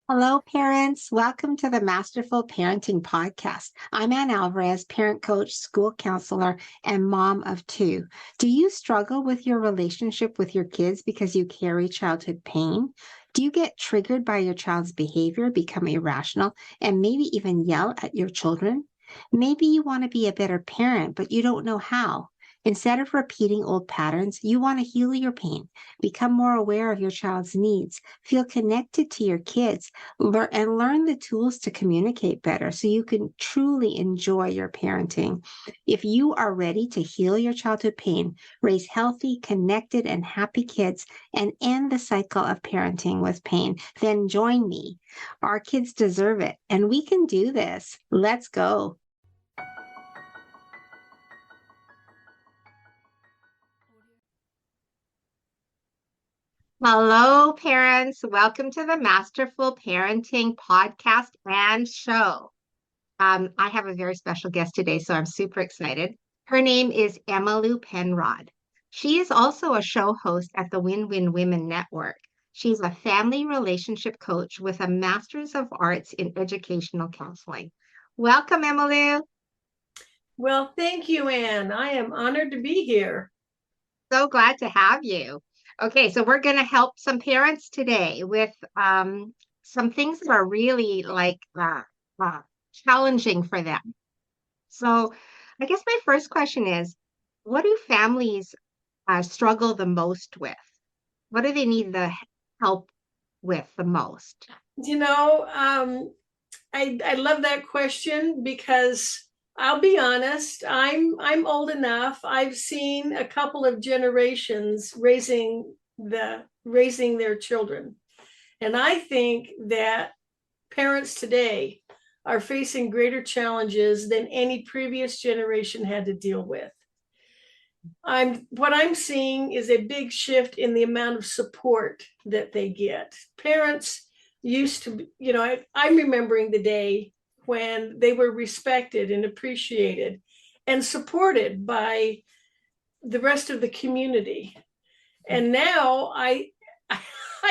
Hello, parents. Welcome to the Masterful Parenting Podcast. I'm Ann Alvarez, parent coach, school counselor, and mom of two. Do you struggle with your relationship with your kids because you carry childhood pain? Do you get triggered by your child's behavior, become irrational, and maybe even yell at your children? Maybe you want to be a better parent, but you don't know how. Instead of repeating old patterns, you want to heal your pain, become more aware of your child's needs, feel connected to your kids, and learn the tools to communicate better so you can truly enjoy your parenting. If you are ready to heal your childhood pain, raise healthy, connected, and happy kids, and end the cycle of parenting with pain, then join me. Our kids deserve it, and we can do this. Let's go. Hello, parents. Welcome to the Masterful Parenting Podcast and Show. I have a very special guest today, so I'm super excited. Her name is Emmalou Penrod. She is also a show host at the Win-Win Women Network. She's a family relationship coach with a Master's of Arts in Educational Counseling. Welcome, Emmalou. Well, thank you, Anne. I am honored to be here. So glad to have you. Okay, so we're going to help some parents today with some things that are really uh, challenging for them. So, I guess my first question is, what do families struggle the most with? What do they need the help with the most? You know, um, I love that question because I'll be honest, I'm old enough. I've seen a couple of generations raising their children. And I think that parents today are facing greater challenges than any previous generation had to deal with. What I'm seeing is a big shift in the amount of support that they get. Parents used to, I'm remembering the day when they were respected and appreciated and supported by the rest of the community. And now I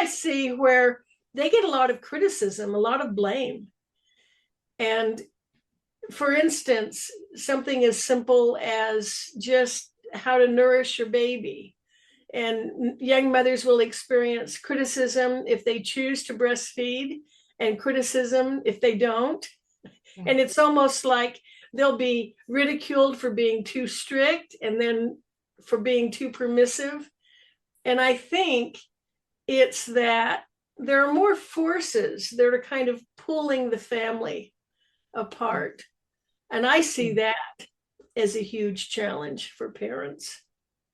see where they get a lot of criticism, a lot of blame. And for instance, something as simple as just how to nourish your baby. And young mothers will experience criticism if they choose to breastfeed and criticism if they don't. And it's almost like they'll be ridiculed for being too strict and then for being too permissive. And I think it's that there are more forces that are kind of pulling the family apart. And I see that as a huge challenge for parents.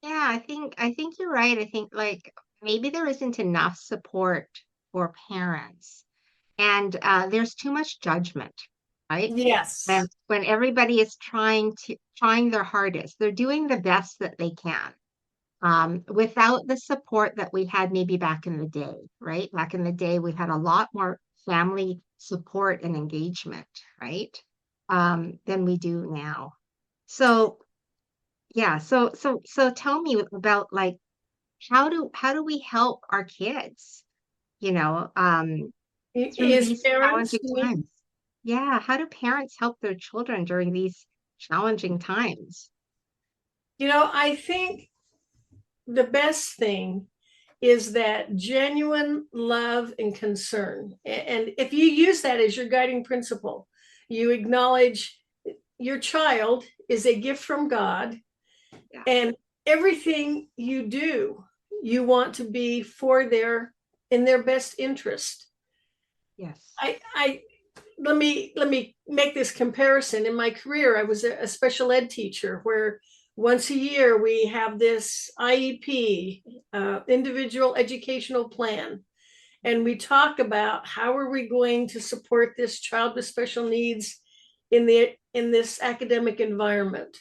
Yeah, I think you're right. I think like maybe there isn't enough support for parents, and there's too much judgment, right? Yes. When everybody is trying their hardest, they're doing the best that they can, without the support that we had maybe back in the day, right? Back in the day, we had a lot more family support and engagement, right? Than we do now. So yeah, so tell me about like how do we help our kids, you know, through As these parents, challenging times? Yeah, how do parents help their children during these challenging times? I think the best thing is that genuine love and concern. And if you use that as your guiding principle, you acknowledge your child is a gift from God, Yeah. and everything you do, you want to be in their best interest. Yes. I let me make this comparison. In my career, I was a special ed teacher where once a year we have this IEP, individual educational plan, and we talk about how are we going to support this child with special needs in this academic environment.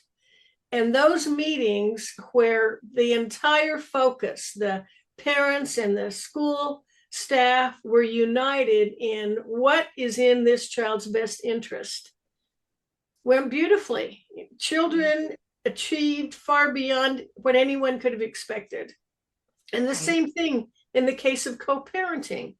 And those meetings where the entire focus, the parents and the school staff were united in what is in this child's best interest, went beautifully. Children achieved far beyond what anyone could have expected. And the Right. same thing in the case of co-parenting.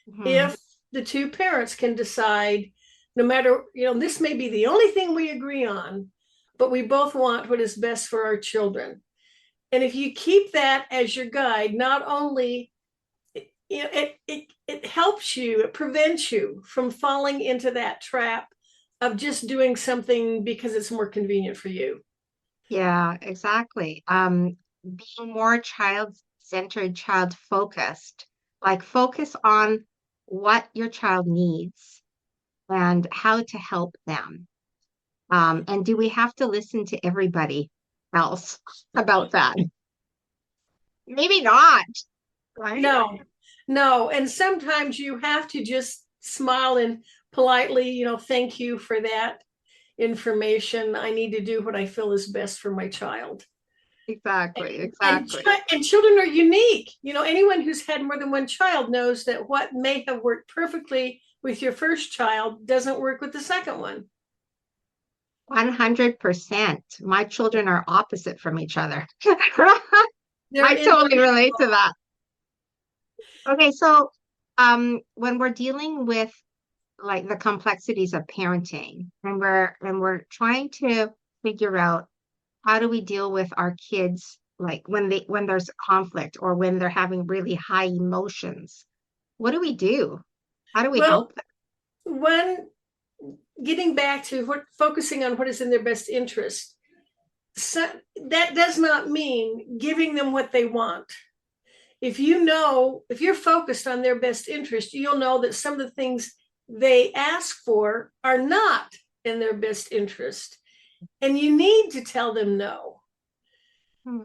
Mhm. If the two parents can decide, no matter, this may be the only thing we agree on, but we both want what is best for our children. And if you keep that as your guide, not only it helps you, it prevents you from falling into that trap of just doing something because it's more convenient for you. Yeah, exactly. Being more child-centered, child-focused, like focus on what your child needs and how to help them. And do we have to listen to everybody else about that? Maybe not, right? No, no. And sometimes you have to just smile and politely, thank you for that information. I need to do what I feel is best for my child. Exactly, And, exactly. and children are unique. Anyone who's had more than one child knows that what may have worked perfectly with your first child doesn't work with the second one. 100%. My children are opposite from each other. They're I totally individual. relate to that. Okay, so when we're dealing with like the complexities of parenting and we're trying to figure out how do we deal with our kids like when there's a conflict or when they're having really high emotions, what do we do? How do we Well, help them? when getting back to focusing on what is in their best interest, so that does not mean giving them what they want. If you're focused on their best interest, you'll know that some of the things they ask for are not in their best interest. And you need to tell them no. Hmm.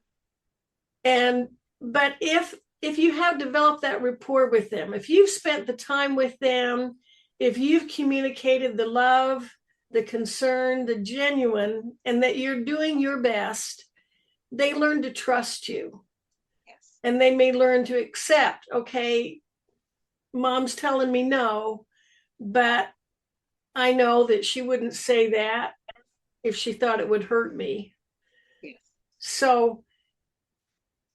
And but if you have developed that rapport with them, if you've spent the time with them, if you've communicated the love, the concern, the genuine, and that you're doing your best, they learn to trust you. Yes. And they may learn to accept, okay, mom's telling me no, but I know that she wouldn't say that if she thought it would hurt me. Yes. So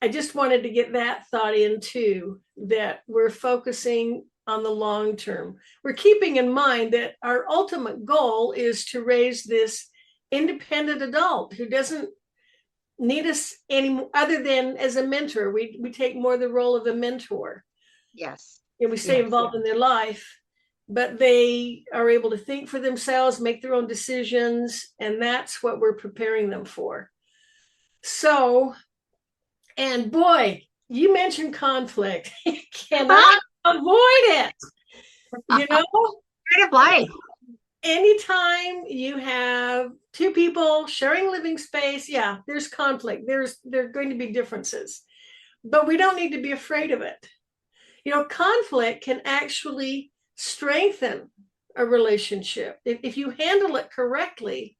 I just wanted to get that thought in too, that we're focusing on the long term. We're keeping in mind that our ultimate goal is to raise this independent adult who doesn't need us any other than as a mentor. We take more the role of a mentor. Yes. We stay Yes. involved in their life, but they are able to think for themselves, make their own decisions, and that's what we're preparing them for. So, and boy, you mentioned conflict. You cannot avoid it. You know, Kind of life. anytime you have two people sharing living space, yeah, there's conflict. There are going to be differences, but we don't need to be afraid of it. Conflict can actually strengthen a relationship if you handle it correctly.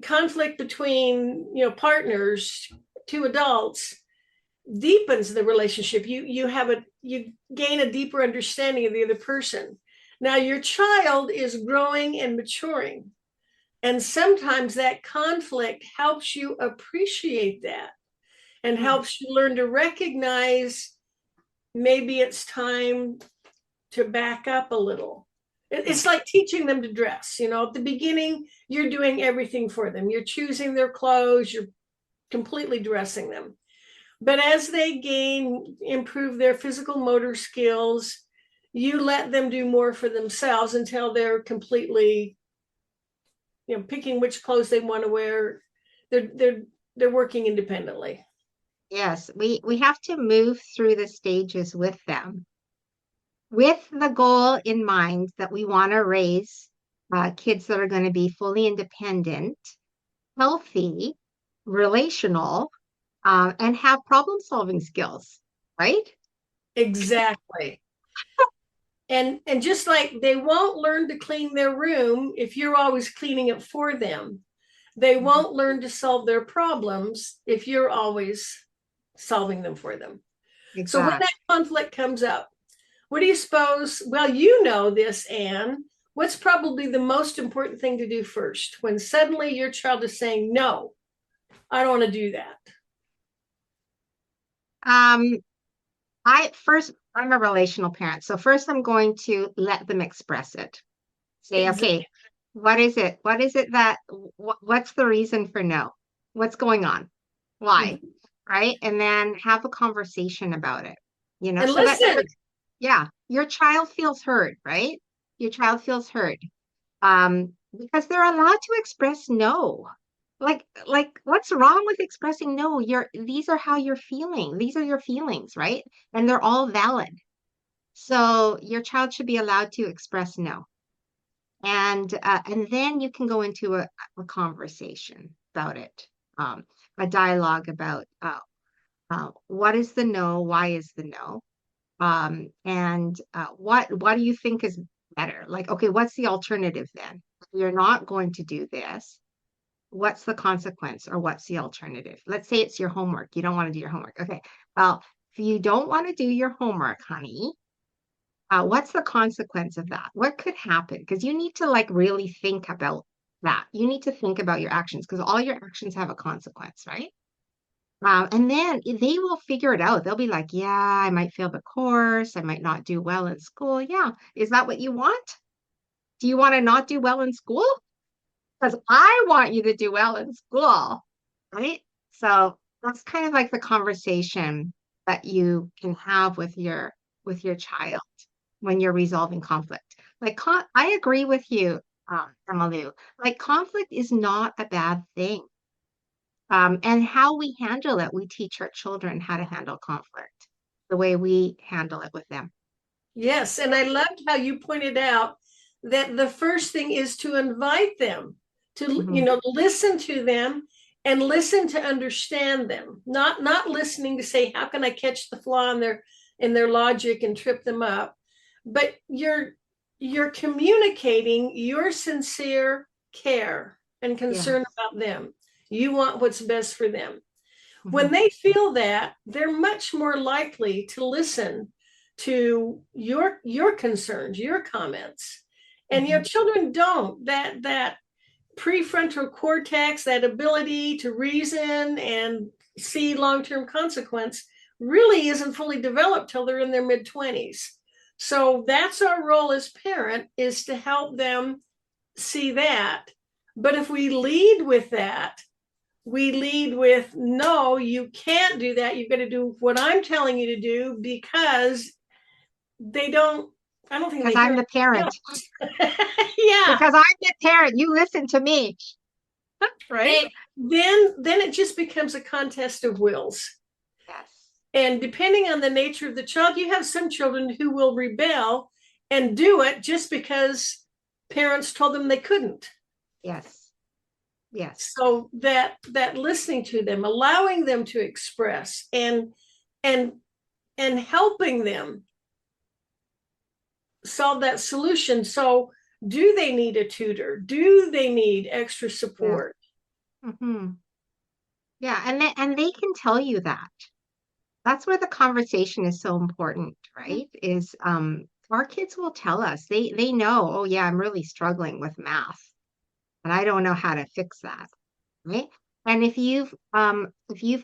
Conflict between partners, two adults, deepens the relationship. You gain a deeper understanding of the other person. Now your child is growing and maturing, and sometimes that conflict helps you appreciate that and helps you learn to recognize maybe it's time to back up a little. It's like teaching them to dress. At the beginning, you're doing everything for them. You're choosing their clothes, you're completely dressing them. But as they improve their physical motor skills, you let them do more for themselves until they're completely, picking which clothes they want to wear. They're working independently. Yes, we have to move through the stages with them, with the goal in mind that we want to raise kids that are going to be fully independent, healthy, relational, and have problem-solving skills, right? Exactly. And just like they won't learn to clean their room if you're always cleaning it for them, they won't learn to solve their problems if you're always solving them for them. So when Exactly. that conflict comes up, what do you suppose? Well, you know this, Anne. What's probably the most important thing to do first when suddenly your child is saying, no, I don't want to do that? Um, I first I'm a relational parent. So first I'm going to let them express it. Say, Exactly. okay, what is it? What is it that, what's the reason for no? What's going on? Why? Right? And then have a conversation about it, And so that, listen. yeah, your child feels heard, right? Your child feels heard. Because they're allowed to express no. Like what's wrong with expressing no? These are how you're feeling. These are your feelings, right? And they're all valid. So your child should be allowed to express no. And then you can go into a conversation about it, a dialogue about what is the no, why is the no, and what do you think is better? Like, okay, what's the alternative then? If you're not going to do this, what's the consequence or what's the alternative? Let's say it's your homework. You don't want to do your homework. Okay, well, if you don't want to do your homework, honey, what's the consequence of that? What could happen? Because you need to like really think about that. You need to think about your actions because all your actions have a consequence, right? And then they will figure it out. They'll be like, yeah, I might fail the course. I might not do well in school. Yeah. Is that what you want? Do you want to not do well in school? Because I want you to do well in school, right? So that's kind of like the conversation that you can have with your child when you're resolving conflict. I agree with you, Emmalou. Like conflict is not a bad thing. And how we handle it, we teach our children how to handle conflict, the way we handle it with them. Yes, and I loved how you pointed out that the first thing is to invite them to, Mhm. listen to them and listen to understand them. Not listening to say, how can I catch the flaw in their logic and trip them up, but you're communicating your sincere care and concern Yes. about them. You want what's best for them. When Mhm. they feel that, they're much more likely to listen to your concerns, your comments. And your Mhm. children don't. That prefrontal cortex, that ability to reason and see long-term consequence really isn't fully developed till they're in their mid-20s. So that's our role as parent, is to help them see that. But if we lead with that, we lead with, no, you can't do that. You've got to do what I'm telling you to do, because they don't, I don't think Because they I'm hear the it. parent. Yeah. Because I'm the parent. You listen to me, right? And then it just becomes a contest of wills. Yes. And depending on the nature of the child, you have some children who will rebel and do it just because parents told them they couldn't. Yes. Yes. So that listening to them, allowing them to express, and and helping them solve that solution. So, do they need a tutor? Do they need extra Yeah. support? Hmm. Yeah. And they can tell you that. That's where the conversation is so important, right? Is our kids will tell us. They know, oh yeah, I'm really struggling with math and I don't know how to fix that. Right? And if you've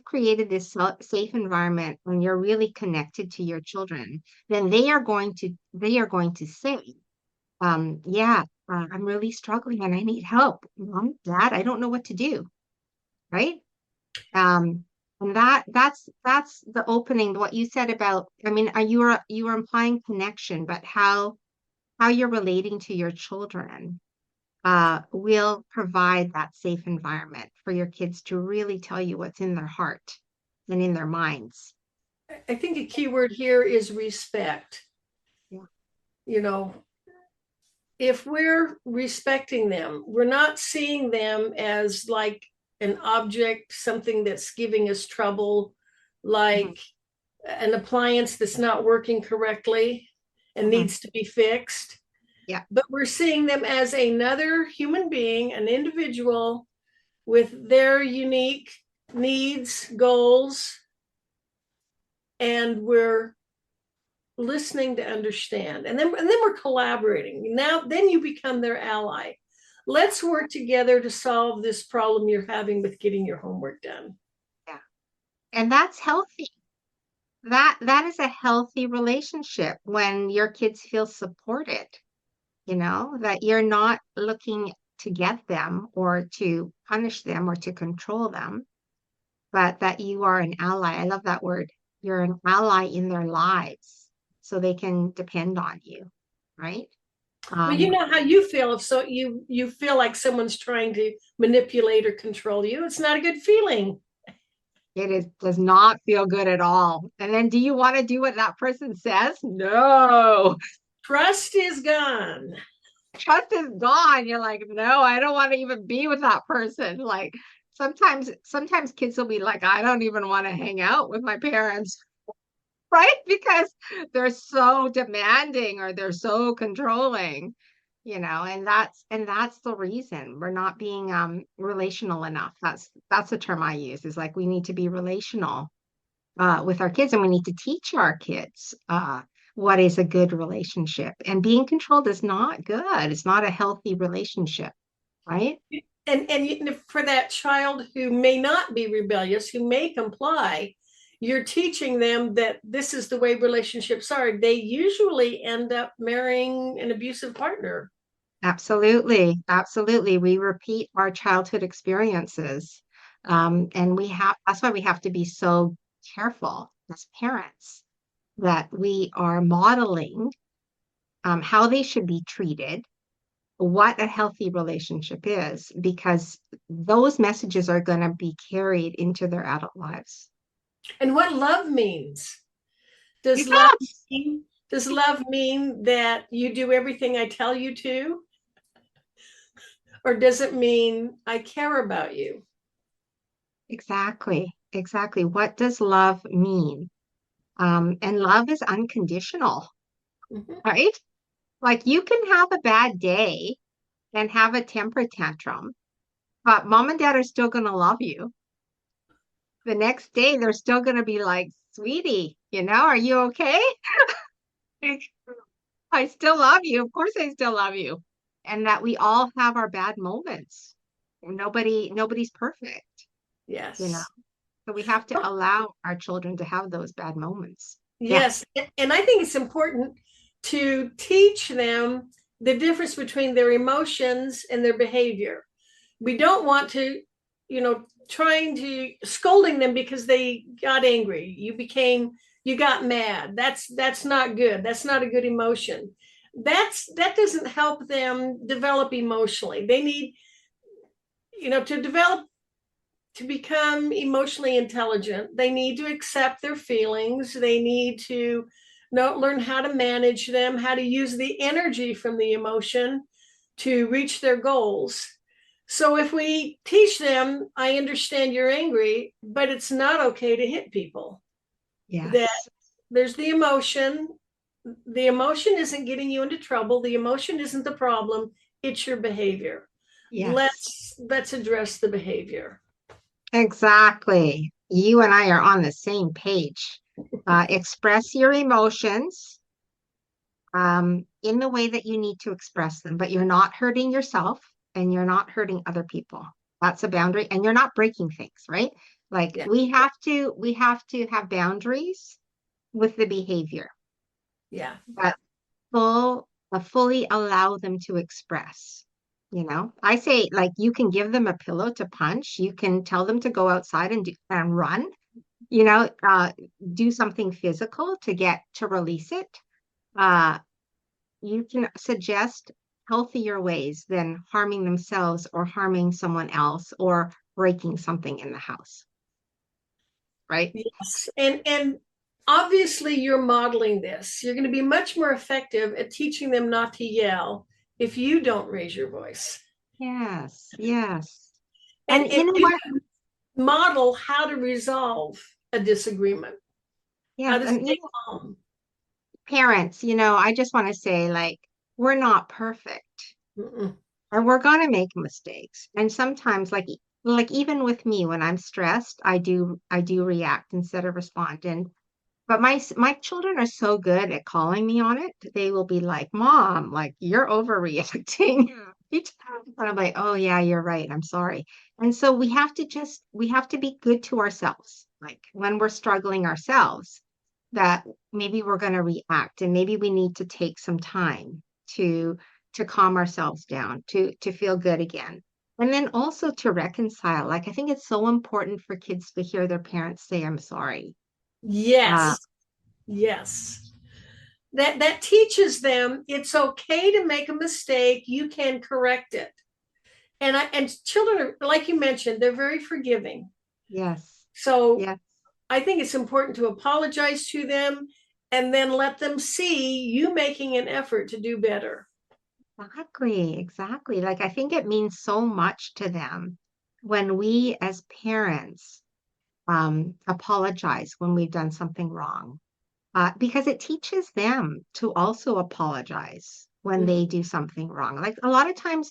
created this safe environment when you're really connected to your children, then they are going to say, yeah, I'm really struggling and I need help. Mom, Dad, I don't know what to do. Right? Um, and that's the opening. What you said about, I mean, you are implying connection, but how you're relating to your children will provide that safe environment for your kids to really tell you what's in their heart and in their minds. I think a key word here is respect. Yeah. You know, if we're respecting them, we're not seeing them as like an object, something that's giving us trouble, Mhm. like an appliance that's not working correctly and Mhm. needs to be fixed. Yeah. But we're seeing them as another human being, an individual with their unique needs, goals, and we're listening to understand. And then we're collaborating. Now then you become their ally. Let's work together to solve this problem you're having with getting your homework done. Yeah. And that's healthy. that is a healthy relationship when your kids feel supported, that you're not looking to get them or to punish them or to control them, but that you are an ally. I love that word. You're an ally in their lives so they can depend on you, right? Well, you Um, know how you feel if so you feel like someone's trying to manipulate or control you. It's not a good feeling. does not feel good at all. And then do you want to do what that person says? No. Trust is gone. Trust is gone. You're like, no, I don't want to even be with that person. Like sometimes kids will be like, I don't even want to hang out with my parents, right? Because they're so demanding or they're so controlling, and that's the reason we're not being relational enough. That's the term I use, is like we need to be relational with our kids, and we need to teach our kids what is a good relationship. And being controlled is not good. It's not a healthy relationship, right? And for that child who may not be rebellious, who may comply, you're teaching them that this is the way relationships are. They usually end up marrying an abusive partner. Absolutely. Absolutely. We repeat our childhood experiences. And that's why we have to be so careful as parents that we are modeling how they should be treated, what a healthy relationship is, because those messages are going to be carried into their adult lives. And what love means. Does love Yes, mean does love mean that you do everything I tell you to? Or does it mean I care about you? exactly. Exactly. What does love mean? And love is unconditional, Mhm. right? Like you can have a bad day and have a temper tantrum, but mom and dad are still going to love you. The next day, they're still going to be like, sweetie, are you okay? I still love you. Of course, I still love you. And that we all have our bad moments. Nobody's perfect, you know. Yes. So we have to allow our children to have those bad moments. Yeah. Yes. And I think it's important to teach them the difference between their emotions and their behavior. We don't want to, trying to scolding them because they got angry. You got mad. That's not good. That's not a good emotion. That doesn't help them develop emotionally. They need, to become emotionally intelligent, they need to accept their feelings. They need to learn how to manage them, how to use the energy from the emotion to reach their goals. So if we teach them, I understand you're angry, but it's not okay to hit people, that Yes. there's the emotion. The emotion isn't getting you into trouble. The emotion isn't the problem. It's your behavior. Yes. Let's address the behavior. Exactly. You and I are on the same page. Express your emotions in the way that you need to express them, but you're not hurting yourself and you're not hurting other people. That's a boundary, and you're not breaking things, right? Like Yeah. we have to have boundaries with the behavior, Yeah. but fully allow them to express. I say, like, you can give them a pillow to punch. You can tell them to go outside and run, you know, uh, do something physical to release it. Uh, you can suggest healthier ways than harming themselves or harming someone else or breaking something in the house, right? Yes. And obviously you're modeling this. You're going to be much more effective at teaching them not to yell if you don't raise your voice. Yes, yes. And And you if know you what? model how to resolve a disagreement, how Yes, to and stay calm. parents, I just want to say, like, we're not perfect, Mm-mm. and we're gonna make mistakes. And sometimes, like even with me, when I'm stressed, I do react instead of respond. And but my children are so good at calling me on it. They will be like, "Mom, like you're overreacting." Each time. And I'm like, "Oh yeah, you're right. I'm sorry." And so we have to be good to ourselves. Like when we're struggling ourselves, that maybe we're going to react, and maybe we need to take some time to calm ourselves down, to feel good again. And then also to reconcile. Like I think it's so important for kids to hear their parents say, I'm sorry. Uh, Yes. Yes. That teaches them it's okay to make a mistake. You can correct it. And children are, like you mentioned, they're very forgiving. yes. So Yes. I think it's important to apologize to them and then let them see you making an effort to do better. Exactly, exactly. Like I think it means so much to them when we as parents apologize when we've done something wrong, because it teaches them to also apologize when Mhm. they do something wrong. Like a lot of times,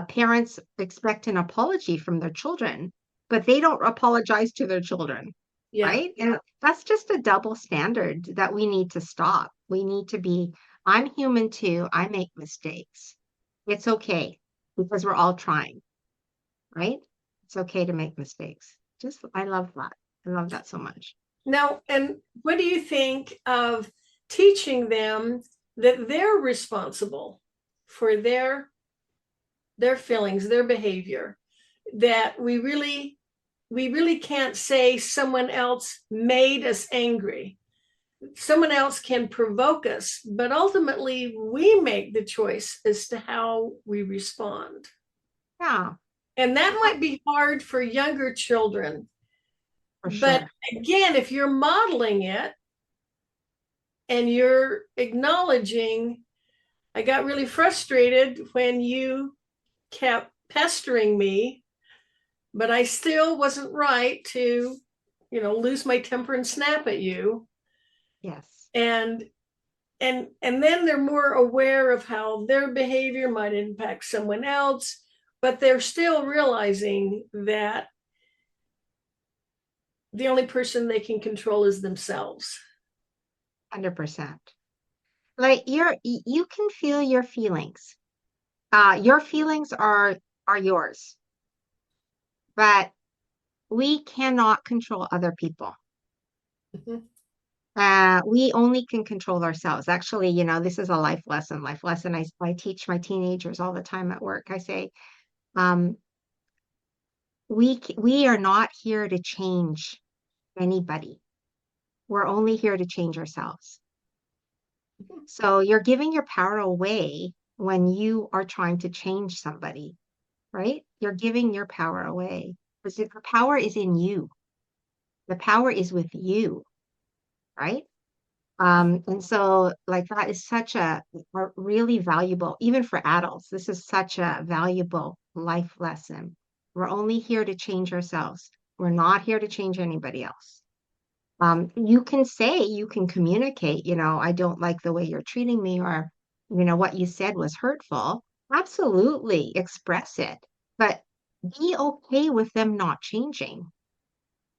parents expect an apology from their children, but they don't apologize to their children, Yeah. right? And that's just a double standard that we need to stop. We need to be, I'm human too. I make mistakes. It's okay because we're all trying, right? It's okay to make mistakes. Just, I love that. I love that so much. Now, and what do you think of teaching them that they're responsible for their feelings, their behavior, that we really can't say someone else made us angry. Someone else can provoke us, but ultimately we make the choice as to how we respond. Yeah, And that might be hard for younger children. for But sure. again, if you're modeling it and you're acknowledging, I got really frustrated when you kept pestering me, but I still wasn't right to, lose my temper and snap at you. Yes. And and then they're more aware of how their behavior might impact someone else, but they're still realizing that the only person they can control is themselves. 100%. Like you can feel your feelings. Your feelings are yours, but we cannot control other people. Mhm. We only can control ourselves. Actually, this is a life lesson I teach my teenagers all the time at work. I say, um, we are not here to change anybody. We're only here to change ourselves. So you're giving your power away when you are trying to change somebody, right? You're giving your power away because the power is in you. The power is with you, right? And so like that is such a really valuable, even for adults, this is such a valuable life lesson. We're only here to change ourselves. We're not here to change anybody else. You can say, you can communicate, I don't like the way you're treating me, or, what you said was hurtful. Absolutely express it, but be okay with them not changing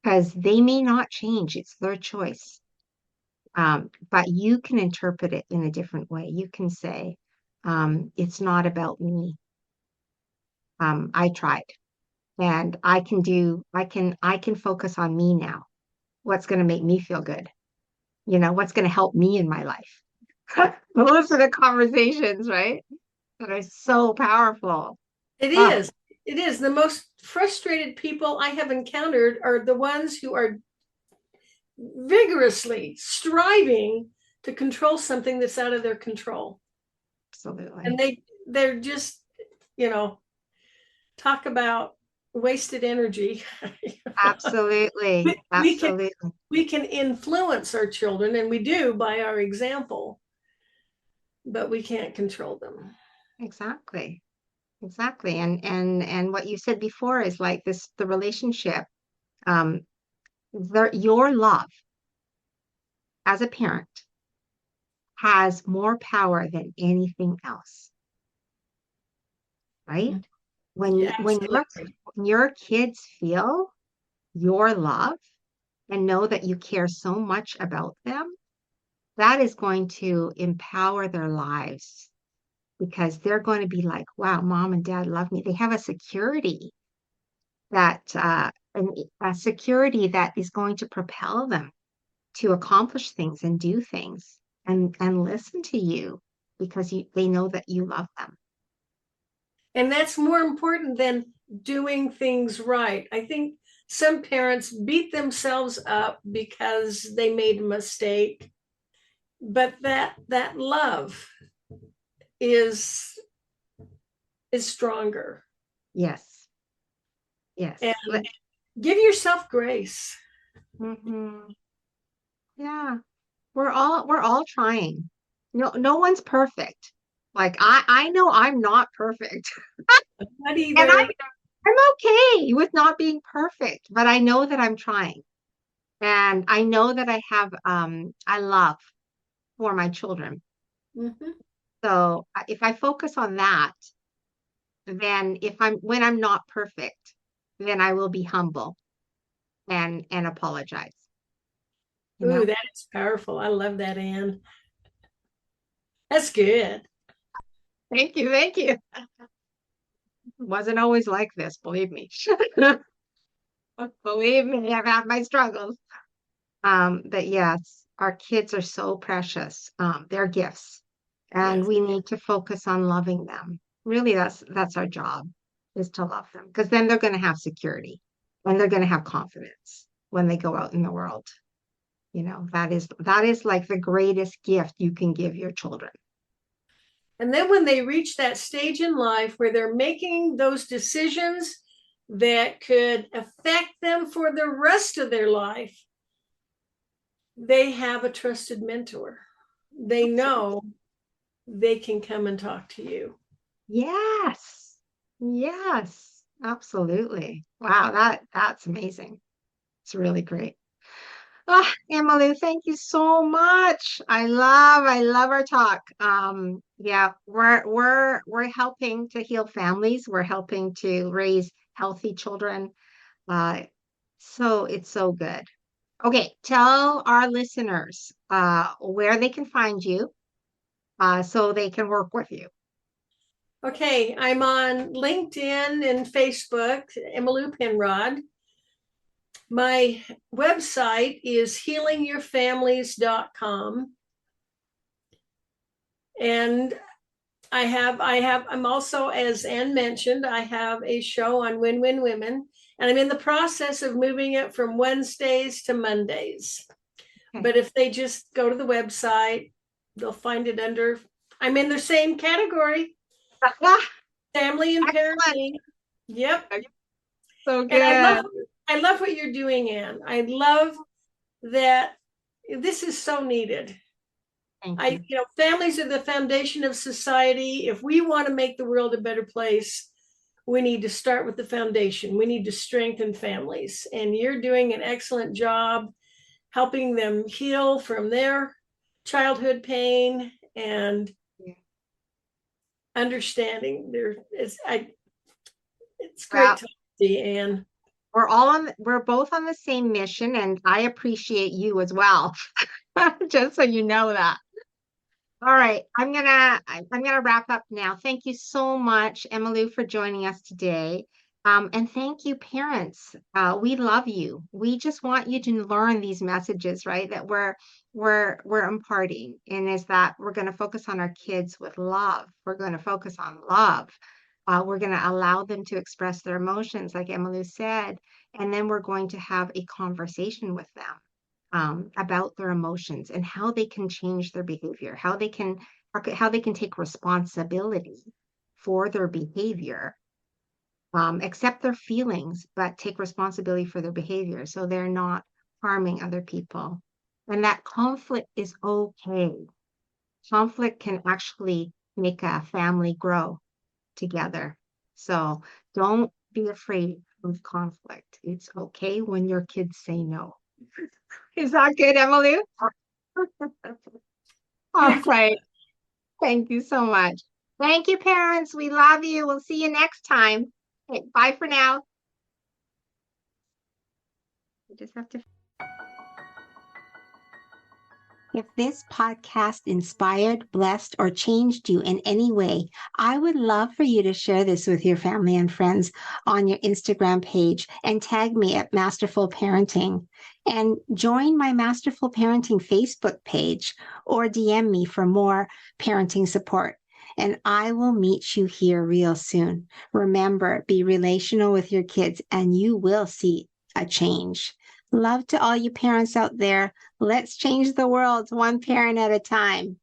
because they may not change. It's their choice. But you can interpret it in a different way. You can say, it's not about me. I tried and I can focus on me now. What's going to make me feel good? What's going to help me in my life? Those are the conversations, right? That are so powerful. It Ah, is. It is. The most frustrated people I have encountered are the ones who are vigorously striving to control something that's out of their control. And absolutely. they're just, you know, talk about wasted energy. Absolutely. we can Absolutely. we can influence our children, and we do by our example, but we can't control them. Exactly. Exactly. And what you said before is like this, the relationship, um, your love as a parent has more power than anything else, right? Yeah, When absolutely. your kids feel your love and know that you care so much about them, that is going to empower their lives because they're going to be like, wow, mom and dad love me. They have a security that a security that is going to propel them. to accomplish things and do things and listen to you because they know that you love them. And that's more important than doing things right. I think some parents beat themselves up because they made a mistake, but that love is stronger. Yes. Yes. And give yourself grace. Mm-hmm. Yeah. We're all trying. No one's perfect. Like I know I'm not perfect. Not And either. I'm okay with not being perfect, but I know that I'm trying. And I know that I love for my children. Mm-hmm. So if I focus on that, then when I'm not perfect, then I will be humble and apologize, you Ooh, know? that is powerful. I love that, Anne. That's good. Thank you, thank you. Wasn't always like this, believe me. Believe me, I've had my struggles. But yes, our kids are so precious. They're gifts, and Yes. we need to focus on loving them. Really, that's our job, is to love them, because then they're going to have security and they're going to have confidence when they go out in the world. That is like the greatest gift you can give your children. And then when they reach that stage in life where they're making those decisions that could affect them for the rest of their life, they have a trusted mentor. They know they can come and talk to you. Yes. Yes. Absolutely. Wow, that's amazing. It's really great. Ah, Emily, thank you so much. I love our talk. Yeah, we're helping to heal families. We're helping to raise healthy children. Uh, so it's so good. Okay, tell our listeners where they can find you so they can work with you. Okay, I'm on LinkedIn and Facebook, Emmalou Penrod. My website is healingyourfamilies.com. And I'm also, as Anne mentioned, I have a show on Win Win Women, and I'm in the process of moving it from Wednesdays to Mondays. Okay. But if they just go to the website, they'll find it under, I'm in the same category, Ah, family and excellent. parenting. Yep. So And good. I love what you're doing, Anne. I love that this is so needed. Thank you. Families are the foundation of society. If we want to make the world a better place, we need to start with the foundation. We need to strengthen families. And you're doing an excellent job helping them heal from their childhood pain and Yeah. understanding it's great Well, to see, Anne. we're both on the same mission, and I appreciate you as well. Just so you know that. All right, I'm gonna wrap up now. Thank you so much, Emmalou, for joining us today. And thank you, parents. We love you. We just want you to learn these messages, right? That we're imparting, and is that we're going to focus on our kids with love. We're going to focus on love. We're going to allow them to express their emotions, like Emmalou said, and then we're going to have a conversation with them about their emotions and how they can change their behavior, how they can take responsibility for their behavior, accept their feelings, but take responsibility for their behavior so they're not harming other people. And that conflict is okay. Conflict can actually make a family grow together. So don't be afraid of conflict. It's okay when your kids say no. Is that good, Emily? All Beautiful. right. Thank you so much. Thank you, parents. We love you. We'll see you next time. Okay, bye for now. You just have to If this podcast inspired, blessed, or changed you in any way, I would love for you to share this with your family and friends on your Instagram page and tag me at Masterful Parenting. And join my Masterful Parenting Facebook page or DM me for more parenting support. And I will meet you here real soon. Remember, be relational with your kids and you will see a change. Love to all you parents out there. Let's change the world one parent at a time.